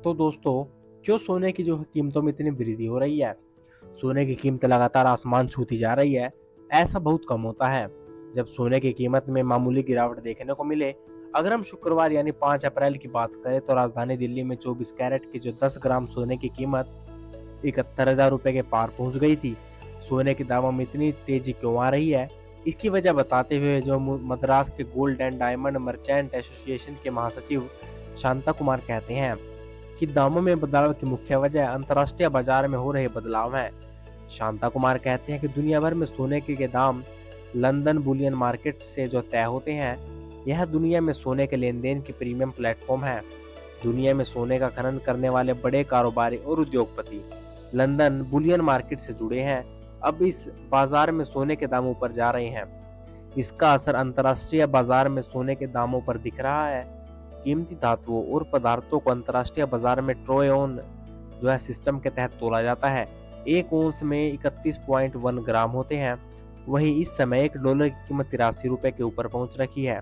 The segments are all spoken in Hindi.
तो दोस्तों, क्यों सोने की जो है कीमतों में इतनी वृद्धि हो रही है? सोने की कीमत लगातार आसमान छूती जा रही है। ऐसा बहुत कम होता है जब सोने की कीमत में मामूली गिरावट देखने को मिले। अगर हम शुक्रवार यानी 5 अप्रैल की बात करें तो राजधानी दिल्ली में 24 कैरेट की जो 10 ग्राम सोने की कीमत 71,000 रुपए के पार पहुंच गई थी। सोने के दामों में इतनी तेजी क्यों आ रही है? इसकी वजह बताते हुए जो मद्रास के gold and diamond merchant association के महासचिव शांता कुमार कहते हैं कि दामों में बदलाव की मुख्य वजह अंतर्राष्ट्रीय बाजार में हो रहे बदलाव है। शांता कुमार कहते हैं कि दुनिया भर में सोने के दाम लंदन बुलियन मार्केट से जो तय होते हैं, यह दुनिया में सोने के लेन देन की प्रीमियम प्लेटफॉर्म है। दुनिया में सोने का खनन करने वाले बड़े कारोबारी और उद्योगपति लंदन बुलियन मार्केट से जुड़े हैं। अब इस बाजार में सोने के दाम ऊपर जा रहे हैं। इसका असर अंतर्राष्ट्रीय बाजार में सोने के दामों पर दिख रहा है। कीमती धातुओं और पदार्थों को अंतर्राष्ट्रीय बाजार में ट्रोय ऑन जो है सिस्टम के तहत तोला जाता है। एक ओंस में 31.1 ग्राम होते हैं। वहीं इस समय $1 की कीमत 83 रुपए के ऊपर पहुंच रखी है।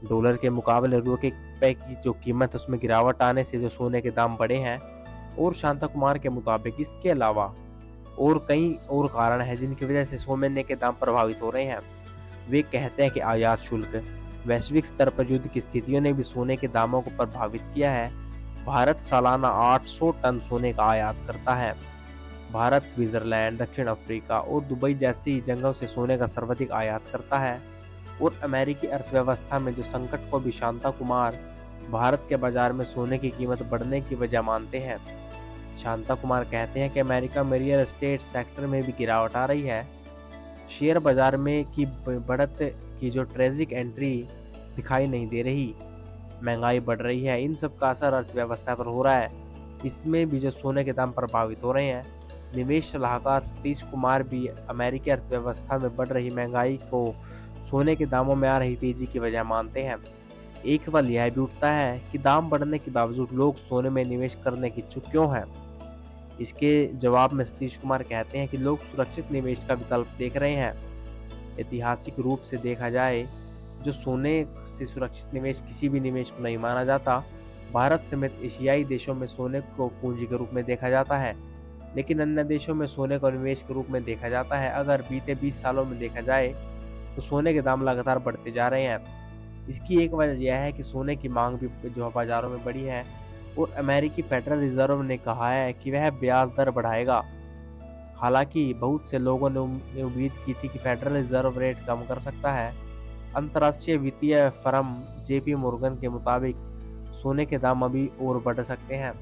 डॉलर के मुकाबले रुपए की जो कीमत उसमें गिरावट आने से जो सोने के दाम बढ़े हैं। और शांता कुमार के मुताबिक इसके अलावा और कई और कारण हैं जिनकी वजह से सोने के दाम प्रभावित हो रहे हैं। वे कहते हैं कि आयात शुल्क, वैश्विक स्तर पर युद्ध की स्थितियों ने भी सोने के दामों को प्रभावित किया है। भारत सालाना 800 टन सोने का आयात करता है। भारत स्विट्जरलैंड, दक्षिण अफ्रीका और दुबई जैसी जगहों से सोने का सर्वाधिक आयात करता है। और अमेरिकी अर्थव्यवस्था में जो संकट को भी शांता कुमार भारत के बाजार में सोने की कीमत बढ़ने की वजह मानते हैं। शांता कुमार कहते हैं कि अमेरिका में रियल एस्टेट सेक्टर में भी गिरावट आ रही है। शेयर बाजार में की बढ़त की जो ट्रेजिक एंट्री दिखाई नहीं दे रही। महंगाई बढ़ रही है। इन सब का असर अर्थव्यवस्था पर हो रहा है। इसमें भी जो सोने के दाम प्रभावित हो रहे हैं। निवेश सलाहकार सतीश कुमार भी अमेरिकी अर्थव्यवस्था में बढ़ रही महंगाई को सोने के दामों में आ रही तेजी की वजह मानते हैं। एक सवाल यह भी उठता है कि दाम बढ़ने के बावजूद लोग सोने में निवेश करने की इच्छुक क्यों हैं? इसके जवाब में सतीश कुमार कहते हैं कि लोग सुरक्षित निवेश का विकल्प देख रहे हैं। ऐतिहासिक रूप से देखा जाए, जो सोने से सुरक्षित निवेश किसी भी निवेश को नहीं माना जाता। भारत समेत एशियाई देशों में सोने को पूंजी के रूप में देखा जाता है, लेकिन अन्य देशों में सोने को निवेश के रूप में देखा जाता है। अगर बीते 20 सालों में देखा जाए तो सोने के दाम लगातार बढ़ते जा रहे हैं। इसकी एक वजह यह है कि सोने की मांग भी जो बाजारों में बढ़ी है। और अमेरिकी फेडरल रिजर्व ने कहा है कि वह ब्याज दर बढ़ाएगा। हालांकि बहुत से लोगों ने उम्मीद की थी कि फेडरल रिजर्व रेट कम कर सकता है। अंतर्राष्ट्रीय वित्तीय फर्म जेपी मोर्गन के मुताबिक सोने के दाम अभी और बढ़ सकते हैं।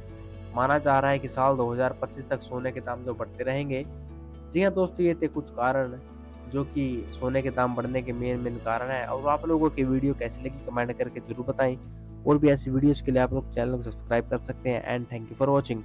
माना जा रहा है कि साल 2025 तक सोने के दाम जो बढ़ते रहेंगे। जी हाँ दोस्तों, ये थे कुछ कारण जो कि सोने के दाम बढ़ने के मेन कारण है। और आप लोगों की वीडियो कैसी लगी कमेंट करके जरूर बताएं। और भी ऐसी वीडियोस के लिए आप लोग चैनल को सब्सक्राइब कर सकते हैं। And thank you for watching.